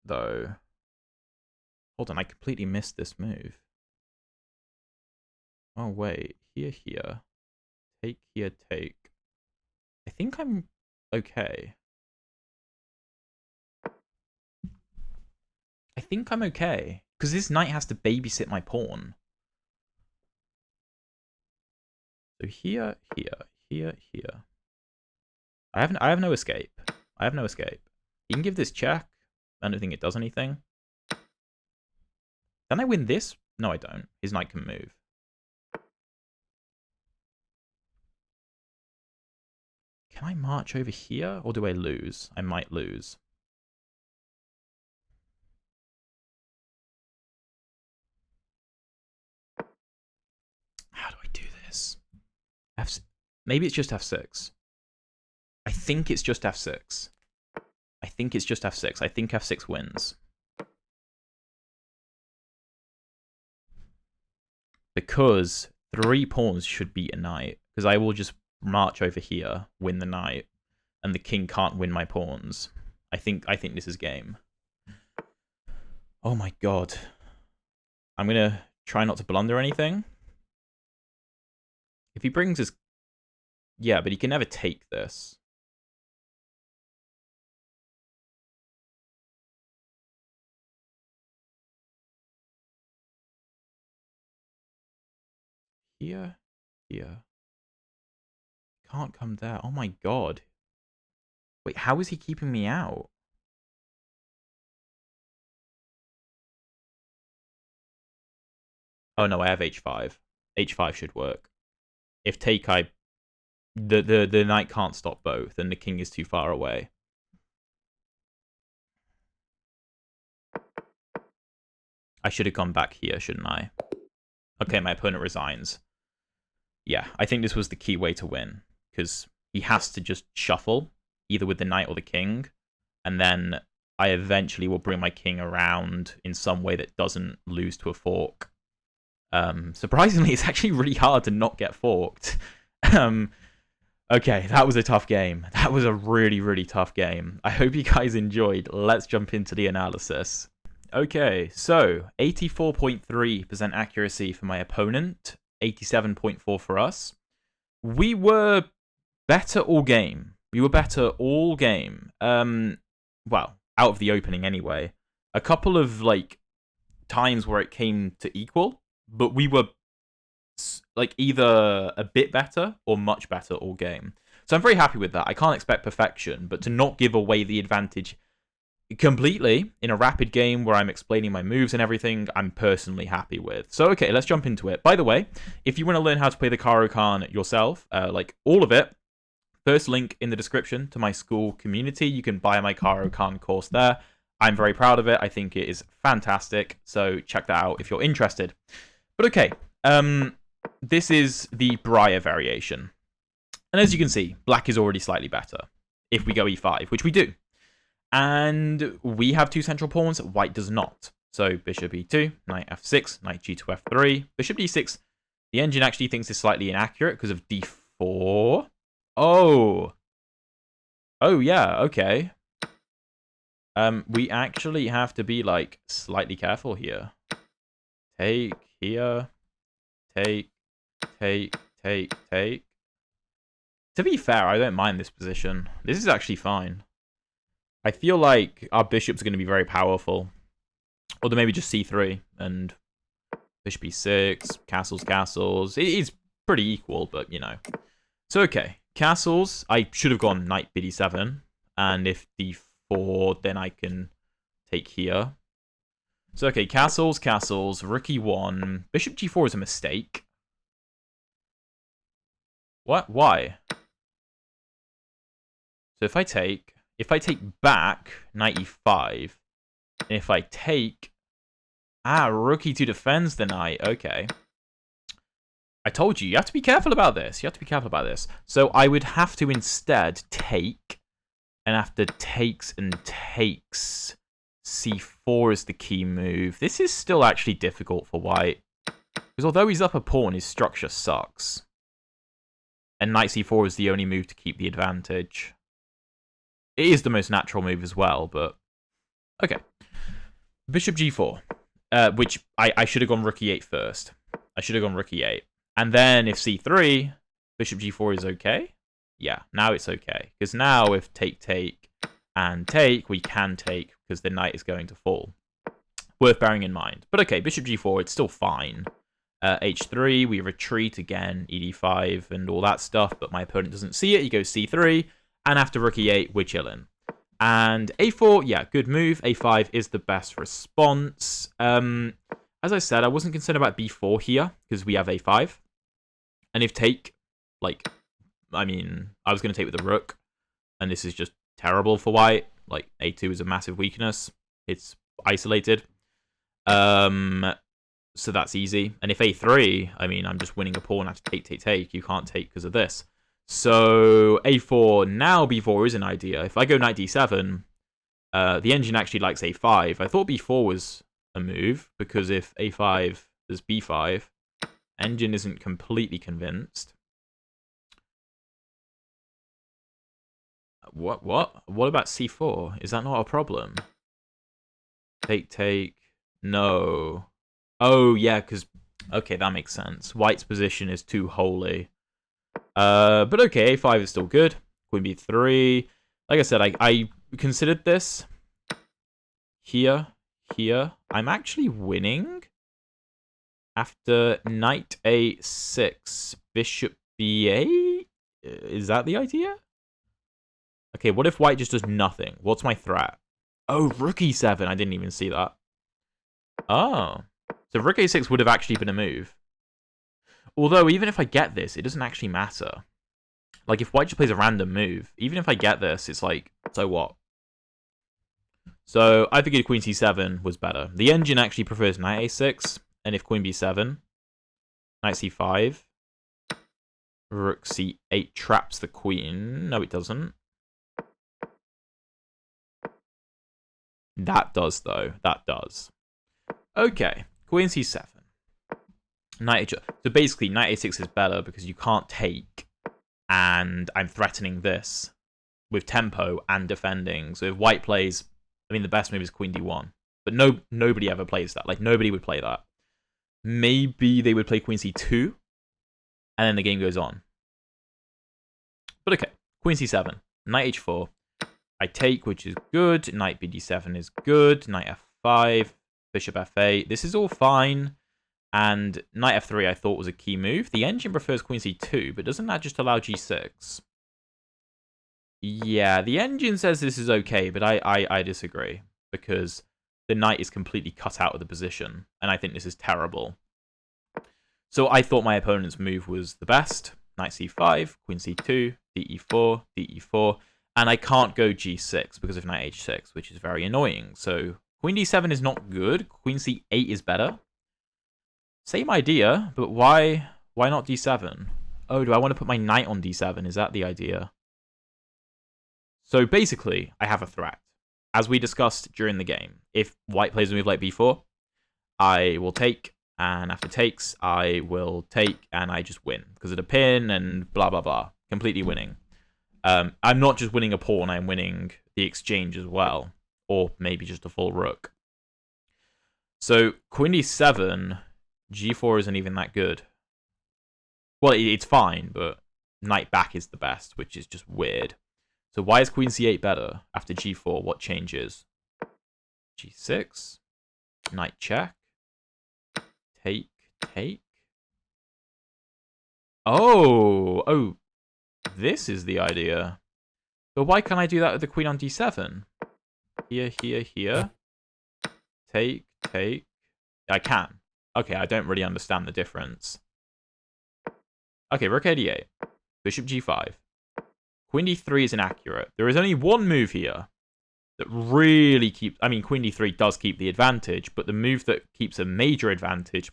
though. Hold on, I completely missed this move. Oh, wait. Here, here. Take, here, take. I think I'm okay. I think I'm okay. Because this knight has to babysit my pawn. So here, here, here, here. I have no escape. I have no escape. He can give this check. I don't think it does anything. Can I win this? No, I don't. His knight can move. Can I march over here, or do I lose? I might lose. How do I do this? Maybe it's just f6. I think it's just f6. I think it's just f6. I think f6 wins. Because 3 pawns should beat a knight. Because I will just march over here, win the knight, and the king can't win my pawns. I think this is game. Oh my god. I'm gonna try not to blunder anything. If he brings his... Yeah, but he can never take this. Here, here. Can't come there. Oh my god. Wait, how is he keeping me out? Oh no, I have h5. h5 should work. If take, the knight can't stop both, and the king is too far away. I should have gone back here, shouldn't I? Okay, my opponent resigns. Yeah, I think this was the key way to win, because he has to just shuffle, either with the knight or the king, and then I eventually will bring my king around in some way that doesn't lose to a fork. Surprisingly, it's actually really hard to not get forked. Okay, that was a tough game. That was a really, really tough game. I hope you guys enjoyed. Let's jump into the analysis. Okay, so 84.3% accuracy for my opponent, 87.4 for us. We were better all game. We were better all game. Well, out of the opening anyway. A couple of times where it came to equal, but we were either a bit better or much better all game. So I'm very happy with that. I can't expect perfection, but to not give away the advantage completely in a rapid game where I'm explaining my moves and everything, I'm personally happy with. So okay, let's jump into it. By the way, if you want to learn how to play the Caro Kann yourself, all of it, first link in the description to my school community. You can buy my Caro Kann course there. I'm very proud of it. I think it is fantastic. So check that out if you're interested. But okay, this is the Breyer variation. And as you can see, black is already slightly better if we go e5, which we do. And we have 2 central pawns, white does not. So bishop e2, knight f6, knight g to f3, bishop d6. The engine actually thinks it's slightly inaccurate because of d4. Oh. Oh, yeah, okay. We actually have to be, like, slightly careful here. Take here. Take. To be fair, I don't mind this position. This is actually fine. I feel like our bishops are going to be very powerful. Or maybe just c3 and bishop e6, castles. It is pretty equal, but, you know. So, okay. Castles, I should have gone knight bd7. And if d4, then I can take here. So, okay, castles, rook e1. Bishop g4 is a mistake. What? Why? So if I take back, knight e5, and if I take... rook e2 defends the knight. Okay. I told you, you have to be careful about this. So I would have to instead take, and after takes and takes, c4 is the key move. This is still actually difficult for white, because although he's up a pawn, his structure sucks. And knight c4 is the only move to keep the advantage. It is the most natural move as well, but... Okay. Bishop g4. Which, I should have gone rook e8 first. And then if c3, bishop g4 is okay? Yeah, now it's okay. Because now if take, and take, we can take, because the knight is going to fall. Worth bearing in mind. But okay, bishop g4, it's still fine. h3, we retreat again, ed5, and all that stuff, but my opponent doesn't see it. He goes c3. And after rook e8, we're chilling. And a4, yeah, good move. a5 is the best response. As I said, I wasn't concerned about b4 here, because we have a5. And if take, like, I mean, I was going to take with the rook. And this is just terrible for white. Like, a2 is a massive weakness. It's isolated. So that's easy. And if a3, I mean, I'm just winning a pawn after take. You can't take because of this. So a4, now b4 is an idea. If I go knight d7, the engine actually likes a5. I thought b4 was a move, because if a5 is b5, engine isn't completely convinced. What about c4? Is that not a problem? Take. No. Oh, yeah, because... Okay, that makes sense. White's position is too holy. But okay, a5 is still good. Queen b3. Like I said, I considered this. Here. I'm actually winning. After knight a6, bishop b8? Is that the idea? Okay, what if white just does nothing? What's my threat? Oh, rook e7. I didn't even see that. Oh. So rook a6 would have actually been a move. Although, even if I get this, it doesn't actually matter. Like, if white just plays a random move, even if I get this, it's like, so what? So, I figured queen c7 was better. The engine actually prefers knight a6, and if queen b7, knight c5, rook c8 traps the queen. No, it doesn't. That does, though. That does. Okay, queen c7. Knight h. So basically, knight a6 is better because you can't take, and I'm threatening this with tempo and defending. So if white plays, I mean, the best move is queen d1, but nobody ever plays that. Like, nobody would play that. Maybe they would play queen c2, and then the game goes on. But okay, queen c7, knight h4. I take, which is good. Knight bd7 is good. Knight f5, bishop f8. This is all fine. And knight f3 I thought was a key move. The engine prefers queen c2, but doesn't that just allow g6? Yeah, the engine says this is okay, but I disagree. Because the knight is completely cut out of the position. And I think this is terrible. So I thought my opponent's move was the best. Knight c5, queen c2, de4, de4. And I can't go g6 because of knight h6, which is very annoying. So queen d7 is not good. Queen c8 is better. Same idea, but why not d7? Oh, do I want to put my knight on d7? Is that the idea? So basically, I have a threat. as we discussed during the game, if white plays a move like b4, I will take, and after takes, I will take, and I just win because of the pin and blah, blah, blah. Completely winning. I'm not just winning a pawn, I'm winning the exchange as well, or maybe just a full rook. So queen d7, g4 isn't even that good. Well, it's fine, but knight back is the best, which is just weird. So why is queen c8 better after g4? What changes? g6, knight check, take, take. Oh, this is the idea. But why can't I do that with the queen on d7? Here, here, here. Take, take. I can. Okay, I don't really understand the difference. Okay, rook a8. Bishop g5. Queen d3 is inaccurate. There is only one move here that really keeps... I mean, queen d3 does keep the advantage, but the move that keeps a major advantage,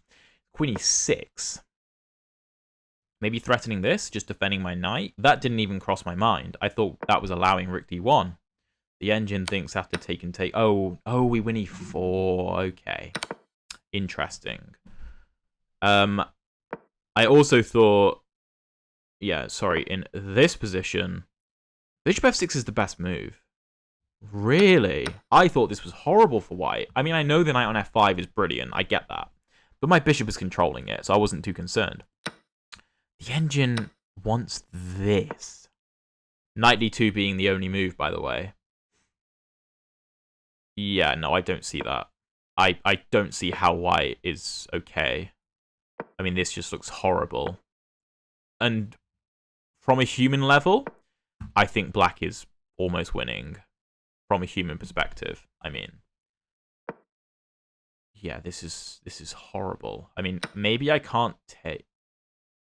queen e6. Maybe threatening this, just defending my knight. That didn't even cross my mind. I thought that was allowing rook d1. The engine thinks after take and take... Oh, we win e4. Okay. Interesting. I also thought... Yeah, sorry. In this position, bishop f6 is the best move. Really? I thought this was horrible for white. I mean, I know the knight on f5 is brilliant. I get that. But my bishop is controlling it, so I wasn't too concerned. The engine wants this. Knight d2 being the only move, by the way. Yeah, no, I don't see that. I don't see how white is okay. I mean, this just looks horrible. And from a human level, I think black is almost winning. From a human perspective, I mean. Yeah, this is horrible. I mean, maybe I can't take...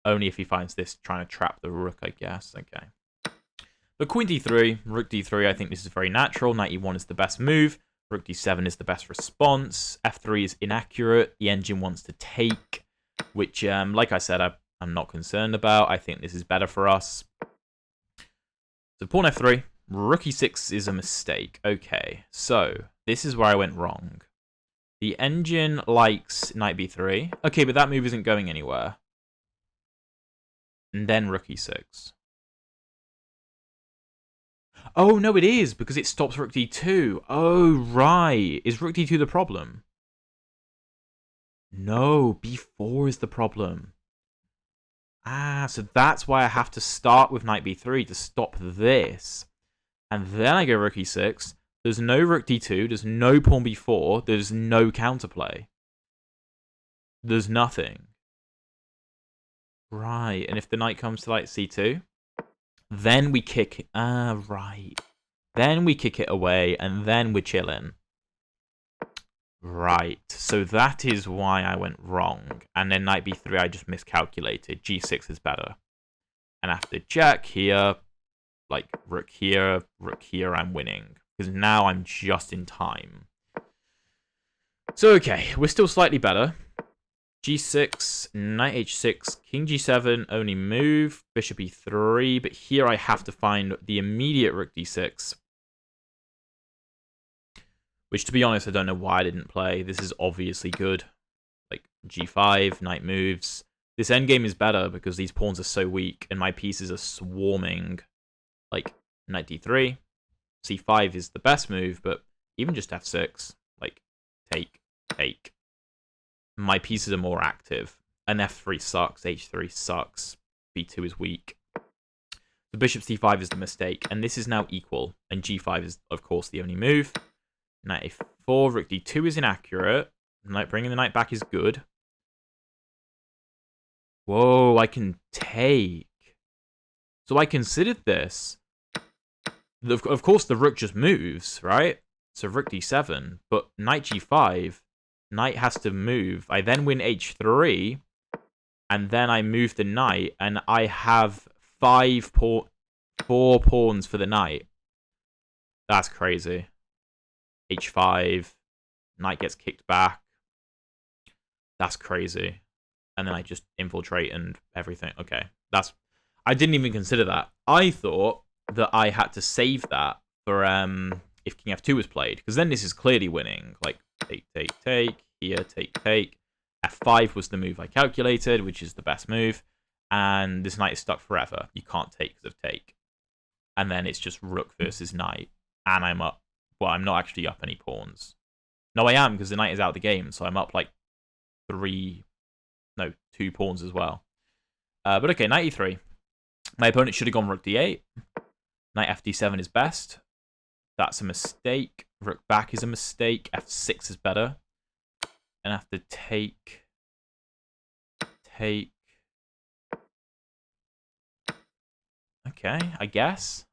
Only if he finds this trying to trap the rook, I guess. Okay. But queen d3, rook d3, I think this is very natural. Knight e1 is the best move. Rook d7 is the best response. f3 is inaccurate. The engine wants to take, which, like I said, I'm not concerned about. I think this is better for us. So pawn f3. Rook e6 is a mistake. Okay, so this is where I went wrong. The engine likes knight b3. Okay, but that move isn't going anywhere. And then rook e6. Oh, no, it is, because it stops rook d2. Oh, right. Is rook d2 the problem? No, b4 is the problem. Ah, so that's why I have to start with knight b3 to stop this. And then I go rook e6. There's no rook d2. There's no pawn b4. There's no counterplay. There's nothing. Right, and if the knight comes to like c2, then we kick... right. Then we kick it away, and then we're chilling. Right, so that is why I went wrong. And then knight b3, I just miscalculated. g6 is better. And after check here, like rook here, I'm winning. Because now I'm just in time. So, okay, we're still slightly better. g6, knight h6, king g7, only move, bishop e3, but here I have to find the immediate rook d6. Which, to be honest, I don't know why I didn't play. This is obviously good. Like, g5, knight moves. This endgame is better because these pawns are so weak and my pieces are swarming. Like, knight d3. c5 is the best move, but even just f6. Like, take, take. My pieces are more active. And f3 sucks, h3 sucks, b2 is weak. The bishop c5 is the mistake, and this is now equal. And g5 is, of course, the only move. Knight a4, rook d2 is inaccurate. Bringing the knight back is good. Whoa, I can take. So I considered this. Of course, the rook just moves, right? So rook d7, but knight g5, knight has to move. I then win h3, and then I move the knight, and I have 4 pawns for the knight. That's crazy. h5, knight gets kicked back. That's crazy. And then I just infiltrate and everything. Okay, I didn't even consider that. I thought that I had to save that for if king f2 was played, because then this is clearly winning. Like, take, here, take. f5 was the move I calculated, which is the best move. And this knight is stuck forever. You can't take because of take. And then it's just rook versus knight. And I'm up. Well, I'm not actually up any pawns. No, I am, because the knight is out of the game. So I'm up like 2 pawns as well. But okay, knight e3. My opponent should have gone rook d8. Knight fd7 is best. That's a mistake. Rook back is a mistake. f6 is better. And after take. Okay, I guess.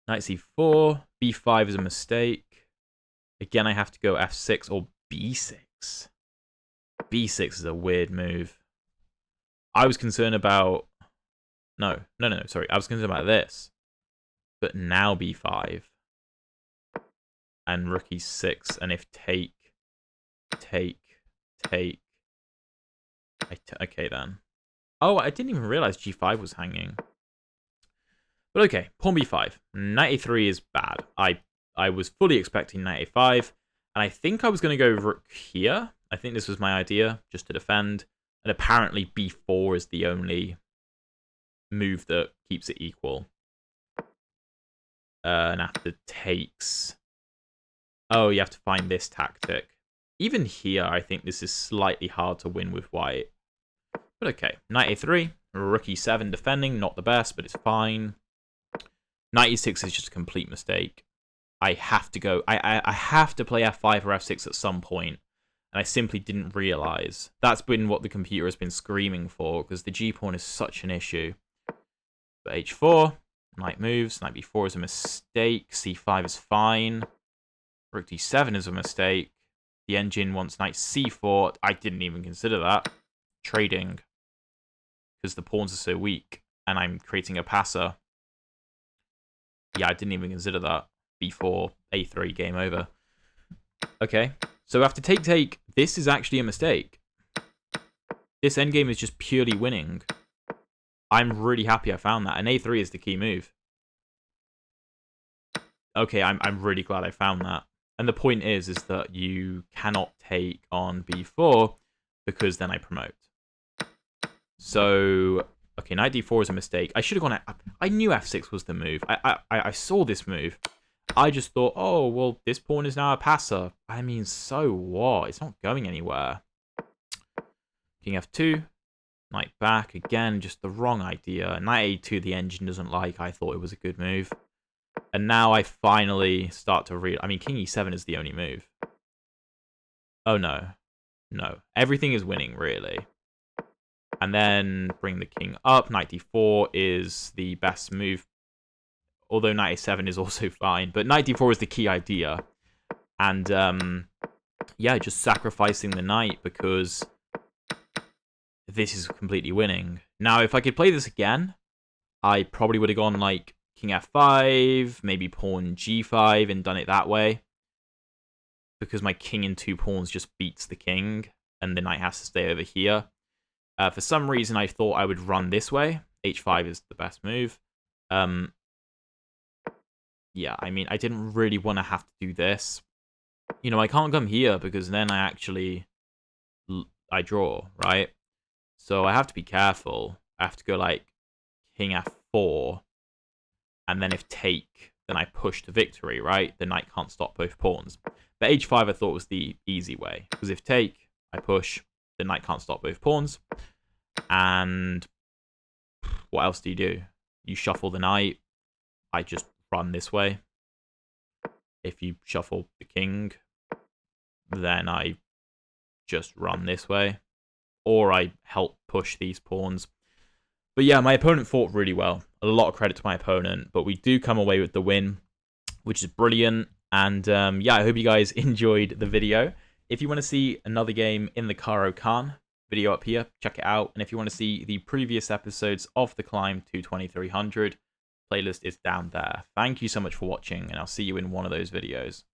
Knight c4. b5 is a mistake. Again, I have to go f6 or b6. b6 is a weird move. I was concerned about... No, sorry. I was concerned about this. But now b5. And rook e6. And if take. Okay, then. Oh, I didn't even realize g5 was hanging. But okay, pawn b5. Knight a3 is bad. I was fully expecting knight a5. And I think I was going to go rook here. I think this was my idea, just to defend. And apparently b4 is the only move that keeps it equal. And after takes... Oh, you have to find this tactic. Even here, I think this is slightly hard to win with white. But okay, knight a3, rook e7 defending, not the best, but it's fine. Knight e6 is just a complete mistake. I have to go... I have to play f5 or f6 at some point. And I simply didn't realize. That's been what the computer has been screaming for, because the g-pawn is such an issue. But h4, knight moves, knight b4 is a mistake, c5 is fine. Rook d7 is a mistake. The engine wants knight c4. I didn't even consider that. Trading. Because the pawns are so weak. And I'm creating a passer. Yeah, I didn't even consider that. b4, a3, game over. Okay. So after take, this is actually a mistake. This endgame is just purely winning. I'm really happy I found that. And a3 is the key move. Okay, I'm really glad I found that. And the point is that you cannot take on b4 because then I promote. So, okay, knight d4 is a mistake. I should have gone... I knew f6 was the move. I saw this move. I just thought, oh, well, this pawn is now a passer. I mean, so what? It's not going anywhere. King f2. Knight back. Again, just the wrong idea. Knight a2 the engine doesn't like. I thought it was a good move. And now I finally start to read. I mean, king e7 is the only move. Oh, no. No. Everything is winning, really. And then bring the king up. Knight d4 is the best move. Although knight a7 is also fine. But knight d4 is the key idea. And, yeah, just sacrificing the knight because this is completely winning. Now, if I could play this again, I probably would have gone, like, king f5, maybe pawn g5 and done it that way. Because my king and 2 pawns just beats the king. And the knight has to stay over here. For some reason, I thought I would run this way. h5 is the best move. Yeah, I mean, I didn't really want to have to do this. You know, I can't come here because then I actually... I draw, right? So I have to be careful. I have to go, like, king f4. And then if take, then I push to victory, right? The knight can't stop both pawns. But h5 I thought was the easy way. Because if take, I push, the knight can't stop both pawns. And what else do? You shuffle the knight. I just run this way. If you shuffle the king, then I just run this way. Or I help push these pawns. But yeah, my opponent fought really well. A lot of credit to my opponent. But we do come away with the win, which is brilliant. And yeah, I hope you guys enjoyed the video. If you want to see another game in the Caro Kann video up here, check it out. And if you want to see the previous episodes of the Climb to 2300, playlist is down there. Thank you so much for watching, and I'll see you in one of those videos.